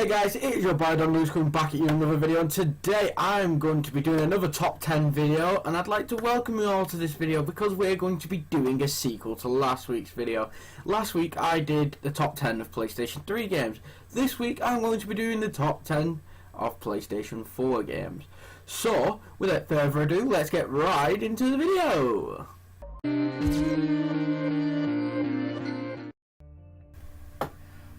Hey guys, it is your boy Don Lewis coming back at you in another video, and today I'm going to be doing another top 10 video, and I'd like to welcome you all to this video because we're going to be doing a sequel to last week's video. Last week I did the top 10 of PlayStation 3 games. This week I'm going to be doing the top 10 of PlayStation 4 games. So, without further ado, let's get right into the video.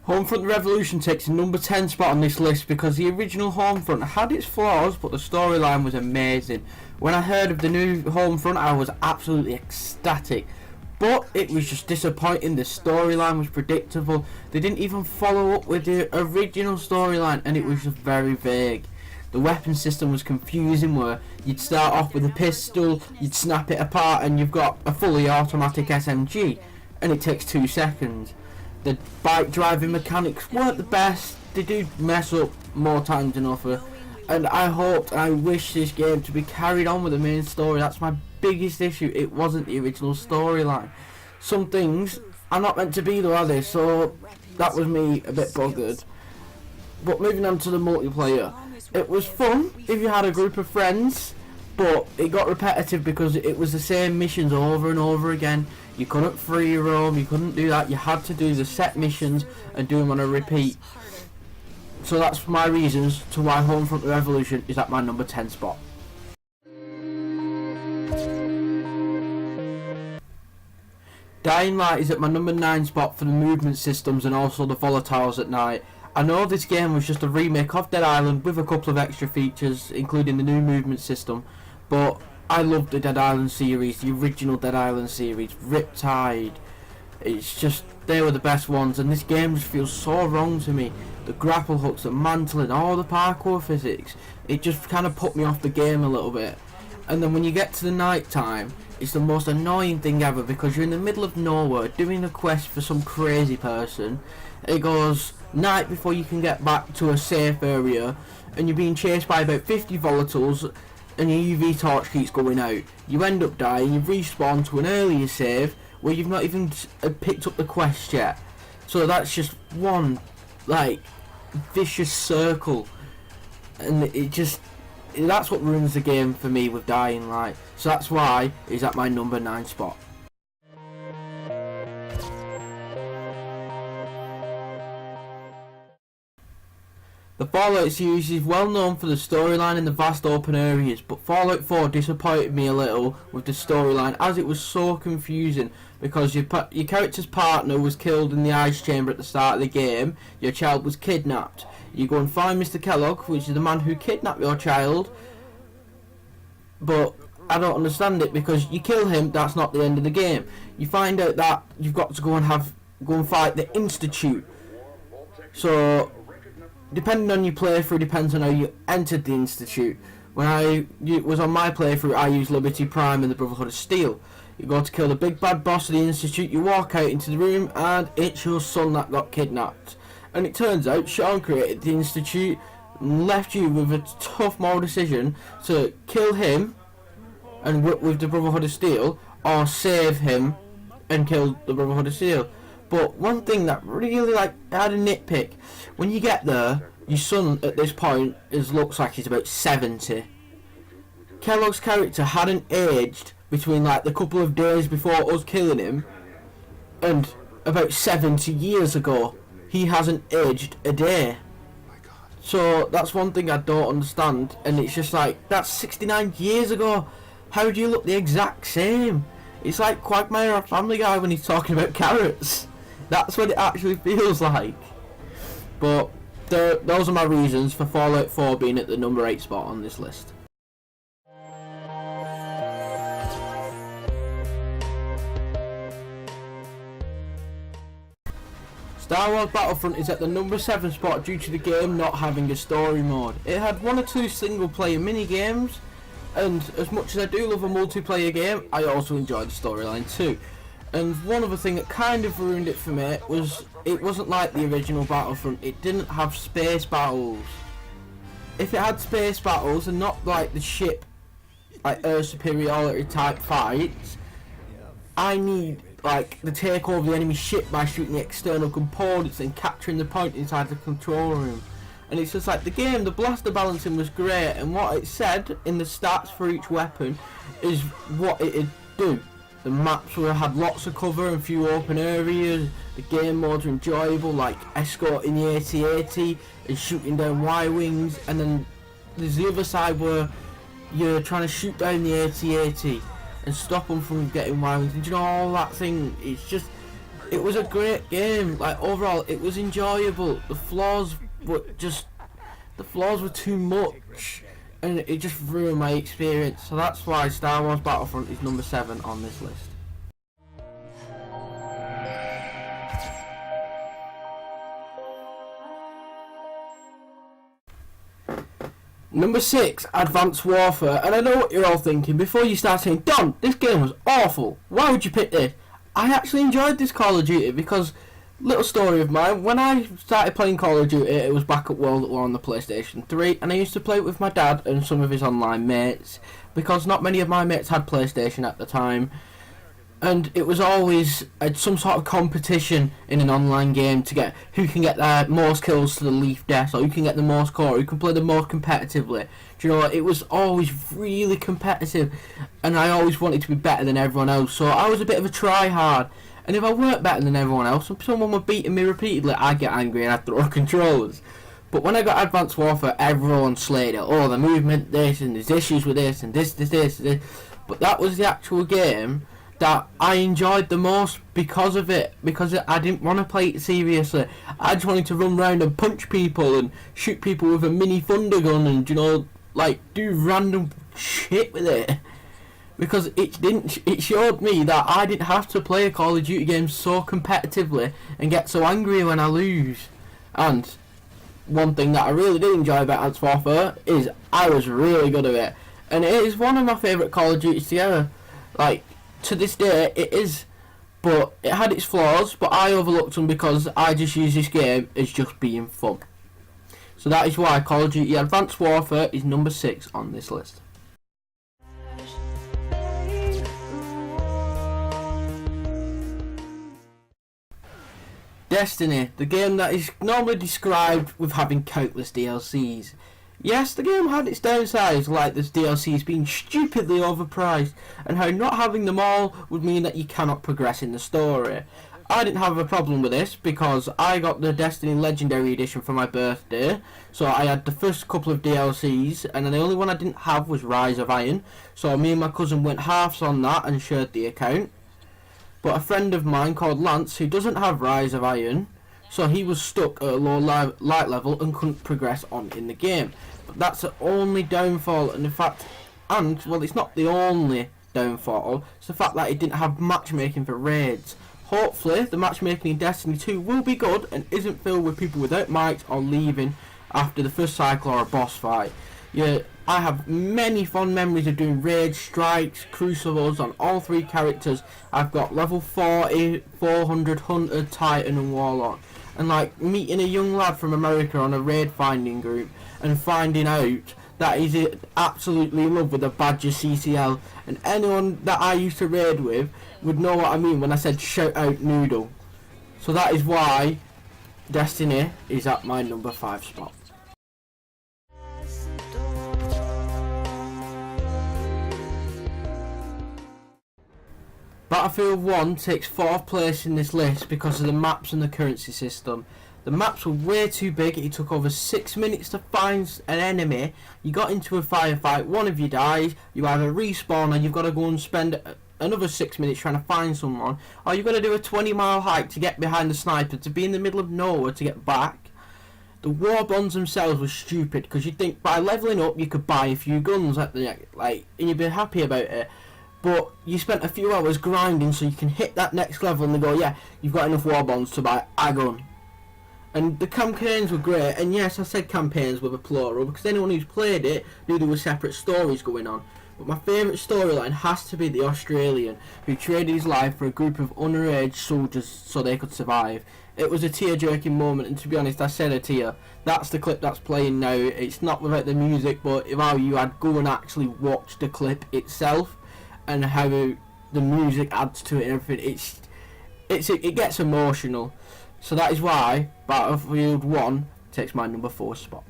Homefront Revolution takes the number 10 spot on this list because the original Homefront had its flaws, but the storyline was amazing. When I heard of the new Homefront, I was absolutely ecstatic. But it was just disappointing. The storyline was predictable. They didn't even follow up with the original storyline, and it was just very vague. The weapon system was confusing, where you'd start off with a pistol, you'd snap it apart, and you've got a fully automatic SMG, and it takes 2 seconds. The bike driving mechanics weren't the best. They do mess up more times than other, and I hoped and I wish this game to be carried on with the main story. That's my biggest issue. It wasn't the original storyline. Some things are not meant to be though, are they? So that was me a bit buggered. But moving on to the multiplayer, it was fun if you had a group of friends, but it got repetitive because it was the same missions over and over again. You couldn't free roam, you couldn't do that. You had to do the set missions and do them on a repeat. So that's my reasons to why Homefront Revolution is at my number 10 spot. Dying Light is at my number 9 spot for the movement systems and also the volatiles at night. I know this game was just a remake of Dead Island with a couple of extra features, including the new movement system, but I love the Dead Island series, the original Dead Island series, Riptide. It's just, they were the best ones, and this game just feels so wrong to me. The grapple hooks, the mantling, all the parkour physics, it just kind of put me off the game a little bit. And then when you get to the night time, it's the most annoying thing ever because you're in the middle of nowhere doing a quest for some crazy person. It goes night before you can get back to a safe area, and you're being chased by about 50 volatiles, and your UV torch keeps going out. You end up dying, you respawn to an earlier save where you've not even picked up the quest yet. So that's just one like vicious circle, and it just, that's what ruins the game for me with Dying Light. So that's why it's at my number 9 spot. The Fallout series is well known for the storyline and the vast open areas, but Fallout 4 disappointed me a little with the storyline as it was so confusing because your character's partner was killed in the ice chamber at the start of the game, your child was kidnapped. You go and find Mr. Kellogg, which is the man who kidnapped your child, but I don't understand it because you kill him, that's not the end of the game. You find out that you've got to go and fight the Institute. So depending on your playthrough depends on how you entered the Institute. When I was on my playthrough, I used Liberty Prime and the Brotherhood of Steel. You go to kill the big bad boss of the Institute, you walk out into the room, and it's your son that got kidnapped. And it turns out Sean created the Institute and left you with a tough moral decision to kill him and work with the Brotherhood of Steel, or save him and kill the Brotherhood of Steel. But one thing that really I had a nitpick, when you get there, your son at this point looks like he's about 70. Kellogg's character hadn't aged between the couple of days before us killing him and about 70 years ago. He hasn't aged a day. So that's one thing I don't understand, and it's just that's 69 years ago. How do you look the exact same? It's like Quagmire or Family Guy when he's talking about carrots. That's what it actually feels like. But those are my reasons for Fallout 4 being at the number 8 spot on this list. Star Wars Battlefront is at the number 7 spot due to the game not having a story mode. It had 1 or 2 single player mini games, and as much as I do love a multiplayer game, I also enjoy the storyline too. And one other thing that kind of ruined it for me was it wasn't like the original Battlefront. It didn't have space battles. If it had space battles and not like the ship, air superiority type fights, I need the takeover the enemy ship by shooting the external components and capturing the point inside the control room. And it's just like the game, the blaster balancing was great, and what it said in the stats for each weapon is what it'd do. The maps had lots of cover and few open areas. The game modes were enjoyable, like escorting the AT-AT and shooting down Y-wings. And then there's the other side where you're trying to shoot down the AT-AT and stop them from getting Y-wings. And you know, all that thing, it was a great game. Like, overall, it was enjoyable. The flaws were too much, and it just ruined my experience. So that's why Star Wars Battlefront is number 7 on this list. Number 6, Advanced Warfare. And I know what you're all thinking before you start saying, Don, this game was awful. Why would you pick this? I actually enjoyed this Call of Duty because, little story of mine, when I started playing Call of Duty, it was back at World at War on the PlayStation 3, and I used to play it with my dad and some of his online mates, because not many of my mates had PlayStation at the time, and it was always some sort of competition in an online game to get who can get the most kills to the leaf deaths, or who can get the most core, who can play the most competitively. Do you know what? It was always really competitive, and I always wanted to be better than everyone else, so I was a bit of a try-hard. And if I weren't better than everyone else, and someone were beating me repeatedly, I'd get angry and I'd throw controllers. But when I got Advanced Warfare, everyone slayed it. Oh, the movement, this, and there's issues with this, and this. But that was the actual game that I enjoyed the most because of it. Because I didn't want to play it seriously. I just wanted to run around and punch people and shoot people with a mini thunder gun and, you know, like, do random shit with it. Because it showed me that I didn't have to play a Call of Duty game so competitively and get so angry when I lose. And one thing that I really did enjoy about Advanced Warfare is I was really good at it. And it is one of my favourite Call of Duties together. Like, to this day, it is. But it had its flaws, but I overlooked them because I just use this game as just being fun. So that is why Call of Duty Advanced Warfare is number 6 on this list. Destiny, the game that is normally described with having countless DLCs. Yes, the game had its downsides, like the DLCs being stupidly overpriced, and how not having them all would mean that you cannot progress in the story. I didn't have a problem with this because I got the Destiny Legendary Edition for my birthday, so I had the first couple of DLCs, and the only one I didn't have was Rise of Iron, so me and my cousin went halves on that and shared the account. But a friend of mine called Lance, who doesn't have Rise of Iron, so he was stuck at a low light level and couldn't progress on in the game. But that's the only downfall, and in fact, well, it's not the only downfall, it's the fact that it didn't have matchmaking for raids. Hopefully, the matchmaking in Destiny 2 will be good and isn't filled with people without mics or leaving after the first cycle or a boss fight. Yeah, I have many fond memories of doing raids, strikes, crucibles on all 3 characters. I've got level 40, 400, Hunter, Titan and Warlock. And like meeting a young lad from America on a raid finding group and finding out that he's absolutely in love with a Badger CCL. And anyone that I used to raid with would know what I mean when I said shout out Noodle. So that is why Destiny is at my number 5 spot. Battlefield 1 takes 4th place in this list because of the maps and the currency system. The maps were way too big, it took over 6 minutes to find an enemy, you got into a firefight, one of you dies, you either respawn or you've got to go and spend another 6 minutes trying to find someone, or you've got to do a 20-mile hike to get behind the sniper, to be in the middle of nowhere to get back. The war bonds themselves were stupid because you'd think by levelling up you could buy a few guns at the and you'd be happy about it. But you spent a few hours grinding so you can hit that next level and they go, yeah, you've got enough war bonds to buy a gun. And the campaigns were great, and yes, I said campaigns with a plural because anyone who's played it knew there were separate stories going on. But my favourite storyline has to be the Australian who traded his life for a group of underage soldiers so they could survive. It was a tear-jerking moment, and to be honest, I said a tear. That's the clip that's playing now. It's not without the music, but if I were you, I'd go and actually watch the clip itself and how the music adds to it and everything. It gets emotional. So that is why Battlefield 1 takes my number 4 spot.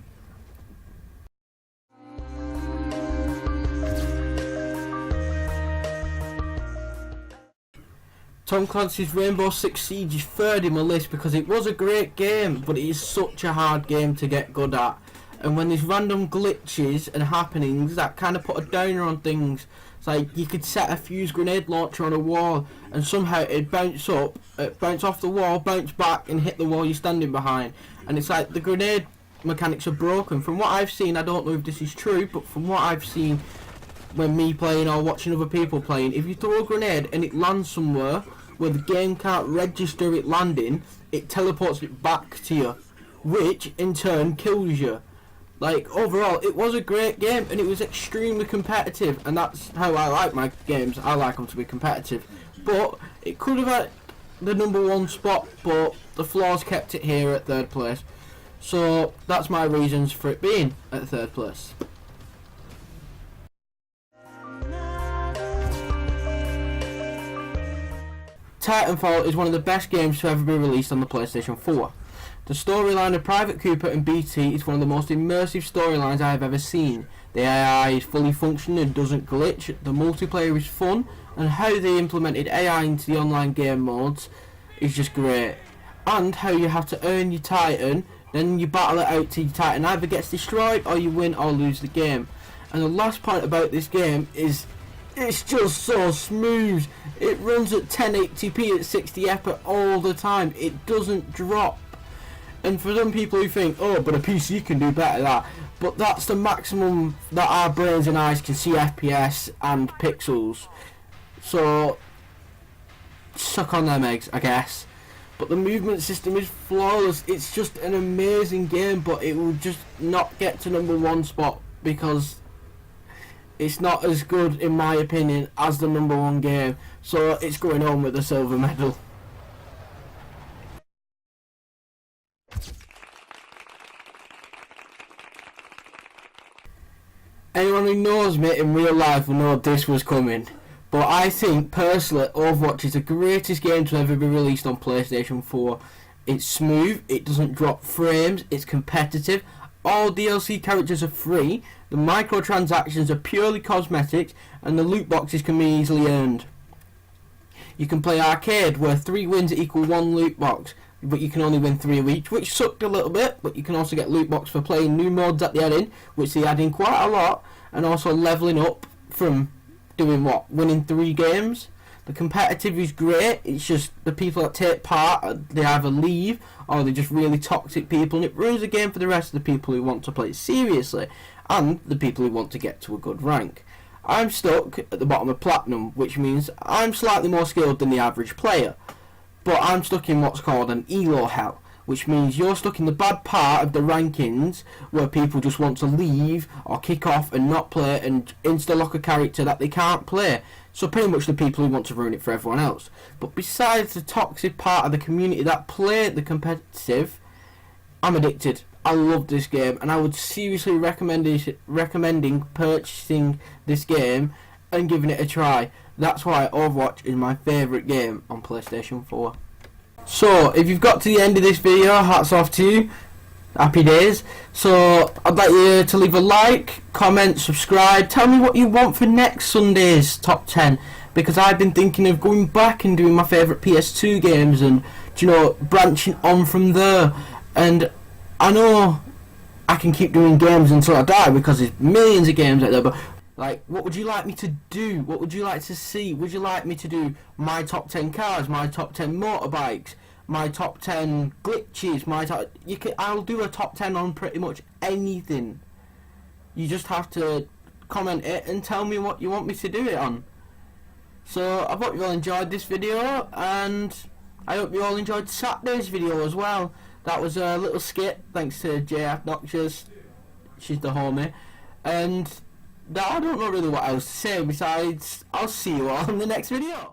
Tom Clancy's Rainbow Six Siege is third in my list because it was a great game, but it is such a hard game to get good at. And when there's random glitches and happenings, that kind of put a downer on things. It's like you could set a fuse grenade launcher on a wall and somehow it'd bounce up, bounce off the wall, bounce back and hit the wall you're standing behind. And it's like the grenade mechanics are broken. From what I've seen, I don't know if this is true, but from what I've seen when me playing or watching other people playing, if you throw a grenade and it lands somewhere where the game can't register it landing, it teleports it back to you, which in turn kills you. Like, overall, it was a great game and it was extremely competitive, and that's how I like my games. I like them to be competitive. But it could have had the number 1 spot, but the flaws kept it here at 3rd place. So that's my reasons for it being at 3rd place. Titanfall is one of the best games to ever be released on the PlayStation 4. The storyline of Private Cooper and BT is one of the most immersive storylines I have ever seen. The AI is fully functioning and doesn't glitch, the multiplayer is fun, and how they implemented AI into the online game modes is just great. And how you have to earn your Titan, then you battle it out till your Titan either gets destroyed or you win or lose the game. And the last point about this game is it's just so smooth. It runs at 1080p at 60 FPS all the time. It doesn't drop. And for them people who think, oh, but a PC can do better than that, but that's the maximum that our brains and eyes can see FPS and pixels. So suck on them eggs, I guess. But the movement system is flawless. It's just an amazing game, but it will just not get to number 1 spot because it's not as good, in my opinion, as the number 1 game. So it's going home with the silver medal. Anyone who knows me in real life will know this was coming. But I think, personally, Overwatch is the greatest game to ever be released on PlayStation 4. It's smooth, it doesn't drop frames, it's competitive, all DLC characters are free, the microtransactions are purely cosmetic, and the loot boxes can be easily earned. You can play arcade, where 3 wins equal 1 loot box, but you can only win 3 of each, which sucked a little bit, but you can also get loot box for playing new mods that they add in, which they add in quite a lot, and also leveling up from doing what? Winning 3 games. The competitive is great, it's just the people that take part, they either leave, or they're just really toxic people, and it ruins the game for the rest of the people who want to play it seriously, and the people who want to get to a good rank. I'm stuck at the bottom of Platinum, which means I'm slightly more skilled than the average player. But I'm stuck in what's called an elo hell, which means you're stuck in the bad part of the rankings where people just want to leave or kick off and not play and insta-lock a character that they can't play. So pretty much the people who want to ruin it for everyone else. But besides the toxic part of the community that play the competitive, I'm addicted. I love this game and I would seriously recommending purchasing this game and giving it a try. That's why Overwatch is my favourite game on PlayStation 4. So, if you've got to the end of this video, hats off to you. Happy days. So, I'd like you to leave a like, comment, subscribe. Tell me what you want for next Sunday's top 10. Because I've been thinking of going back and doing my favourite PS2 games and, you know, branching on from there. And I know I can keep doing games until I die because there's millions of games out there, but like, what would you like me to do? What would you like to see? Would you like me to do my top 10 cars, my top 10 motorbikes, my top 10 glitches, I'll do a top 10 on pretty much anything. You just have to comment it and tell me what you want me to do it on. So, I hope you all enjoyed this video, and I hope you all enjoyed Saturday's video as well. That was a little skit, thanks to JF Noxious. She's the homie. And I don't know really what else to say besides I'll see you all in the next video.